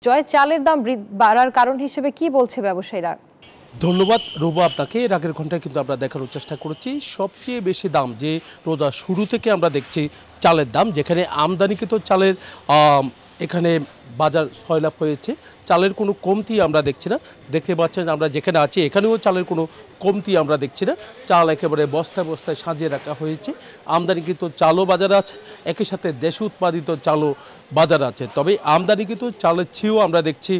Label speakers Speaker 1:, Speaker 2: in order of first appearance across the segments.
Speaker 1: জয়, চালের দাম বাড়ার কারণ হিসেবে কি বলছে ব্যবসায়ীরা?
Speaker 2: ধন্যবাদ রুবা আপনাকে। এর আগের ঘন্টায় কিন্তু আমরা দেখানোর চেষ্টা করেছি সবচেয়ে বেশি দাম যে রোজা শুরু থেকে আমরা দেখছি চালের দাম, যেখানে আমদানিকৃত চালের এখানে বাজার সয়লাভ হয়েছে, চালের কোনো কমতি আমরা দেখছি না। দেখতে পাচ্ছেন আমরা যেখানে আছি এখানেও চালের কোনো কমতি আমরা দেখছি না। চাল একেবারে বস্তায় বস্তায় সাজিয়ে রাখা হয়েছে। আমদানিকৃত চালও বাজারে আছে, একই সাথে দেশে উৎপাদিত চালও বাজার আছে। তবে আমদানিকৃত চালের চেয়েও আমরা দেখছি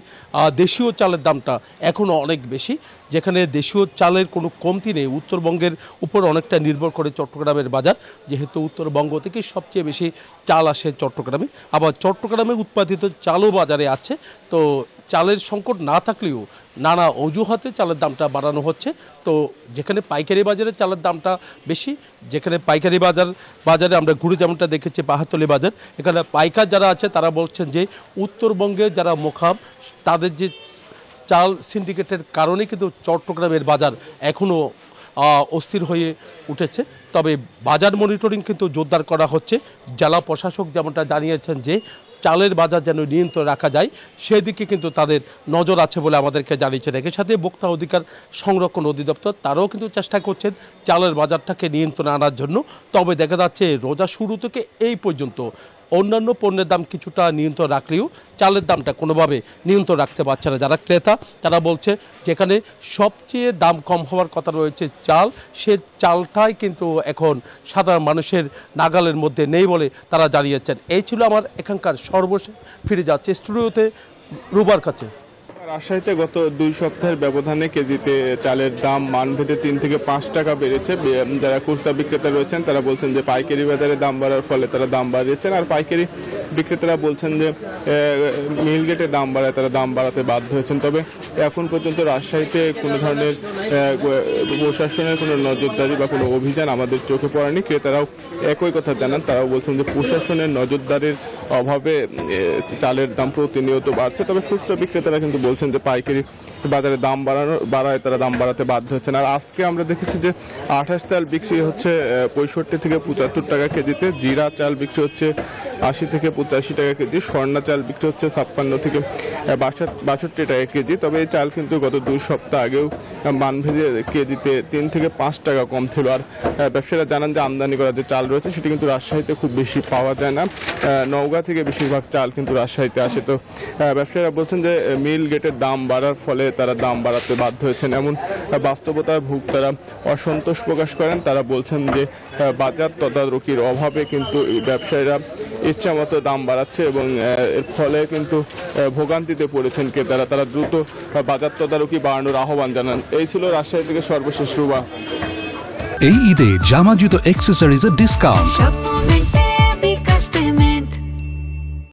Speaker 2: দেশীয় চালের দামটা এখনও অনেক বেশি, যেখানে দেশীয় চালের কোনো কমতি নেই। উত্তরবঙ্গের উপর অনেকটা নির্ভর করে চট্টগ্রামের বাজার, যেহেতু উত্তরবঙ্গ থেকে সবচেয়ে বেশি চাল আসে চট্টগ্রামে, আবার চট্টগ্রামে উৎপাদিত চালও বাজারে আছে। তো চালের সংকট না থাকলেও নানা অজুহাতে চালের দামটা বাড়ানো হচ্ছে। তো যেখানে পাইকারি বাজারে চালের দামটা বেশি, যেখানে পাইকারি বাজারে আমরা ঘুরে যেমনটা দেখেছি পাহাড়তলী বাজার, এখানে পাইকার যারা আছে তারা বলছেন যে উত্তরবঙ্গে যারা মোকাম তাদের যে চাল সিন্ডিকেটের কারণে কিন্তু চট্টগ্রামের বাজার এখনও অস্থির হয়ে উঠেছে। তবে বাজার মনিটরিং কিন্তু জোরদার করা হচ্ছে। জেলা প্রশাসক যেমনটা জানিয়েছেন যে চালের বাজার যেন নিয়ন্ত্রণ রাখা যায় সেদিকে কিন্তু তাদের নজর আছে বলে আমাদেরকে জানিয়েছেন। একই সাথে ভোক্তা অধিকার সংরক্ষণ অধিদপ্তর তারাও কিন্তু চেষ্টা করছেন চালের বাজারটাকে নিয়ন্ত্রণে আনার জন্য। তবে দেখা যাচ্ছে রোজা শুরু থেকে এই পর্যন্ত অন্যান্য পণ্যের দাম কিছুটা নিয়ন্ত্রণ রাখলেও চালের দামটা কোনোভাবে নিয়ন্ত্রণ রাখতে পারছে না যারা ক্রেতা। তারা বলছে যেখানে সবচেয়ে দাম কম হওয়ার কথা রয়েছে চাল, সে চালটাই কিন্তু এখন সাধারণ মানুষের নাগালের মধ্যে নেই বলে তারা জানিয়েছেন। এই ছিল আমার এখানকার সর্বশেষ। ফিরে যাচ্ছে স্টুডিওতে রুবার কাছে।
Speaker 3: রাজশাহীতে গত 2 সপ্তাহের ব্যবধানে কেজিতে চালের দাম মানভেদে 3 থেকে 5 টাকা বেড়েছে। যারা খুচরা বিক্রেতা রয়েছেন তারা বলছেন যে পাইকারি বাজারে দাম বাড়ার ফলে তারা দাম বাড়িয়েছেন, আর পাইকারি বিক্রেতারা বলছেন যে মিল গেটে দাম বাড়ায় তারা দাম বাড়াতে বাধ্য হয়েছেন। তবে এখন পর্যন্ত রাজশাহীতে কোনো ধরনের প্রশাসনের কোনো নজরদারি বা কোনো অভিযান আমাদের চোখে পড়েনি। ক্রেতারাও একই কথা জানান, তারাও বলছেন যে প্রশাসনের নজরদারির অভাবে চালের দাম প্রতিনিয়ত বাড়ছে। তবে খুচরা বিক্রেতারা কিন্তু বলছেন যে পাইকারি বাজারে দাম বাড়ায় তারা দাম বাড়াতে বাধ্য হচ্ছেন। আর আজকে আমরা দেখেছি যে 28 চাল বিক্রি হচ্ছে 65 থেকে 75 টাকা কেজিতে, জিরা চাল বিক্রি হচ্ছে 80 থেকে 85 টাকা কেজি, স্বর্ণা চাল বিক্রি হচ্ছে 56 থেকে 62 টাকা কেজি। তবে এই চাল কিন্তু গত 2 সপ্তাহ আগেও মানভেদে কেজিতে 3 থেকে 5 টাকা কম ছিল। আর ব্যবসায়ীরা জানান যে আমদানি করা যে চাল রয়েছে সেটি কিন্তু রাজশাহীতে খুব বেশি পাওয়া যায় না, নওগাঁ থেকে বেশিরভাগ চাল কিন্তু রাজশাহীতে আসে। তো ব্যবসায়ীরা বলছেন যে মিল গেটের দাম বাড়ার ফলে তারা দাম বাড়াতে বাধ্য হয়েছেন, এমন বাস্তবতায় তারা অসন্তোষ প্রকাশ করেন। তারা বলছেন যে বাজার তদারকির অভাবে কিন্তু ব্যবসায়ীরা ইচ্ছা মতো দাম বাড়াচ্ছে এবং এর ফলে কিন্তু ভোগান্তিতে পড়েছেন ক্রেতারা। তারা দ্রুত বাজার তদারকি বাড়ানোর আহ্বান জানান। এই ছিল রাজশাহী থেকে সর্বশেষ রুবা।
Speaker 4: এই ঈদে জামা জুতো অ্যাক্সেসরিজের ডিসকাউন্ট।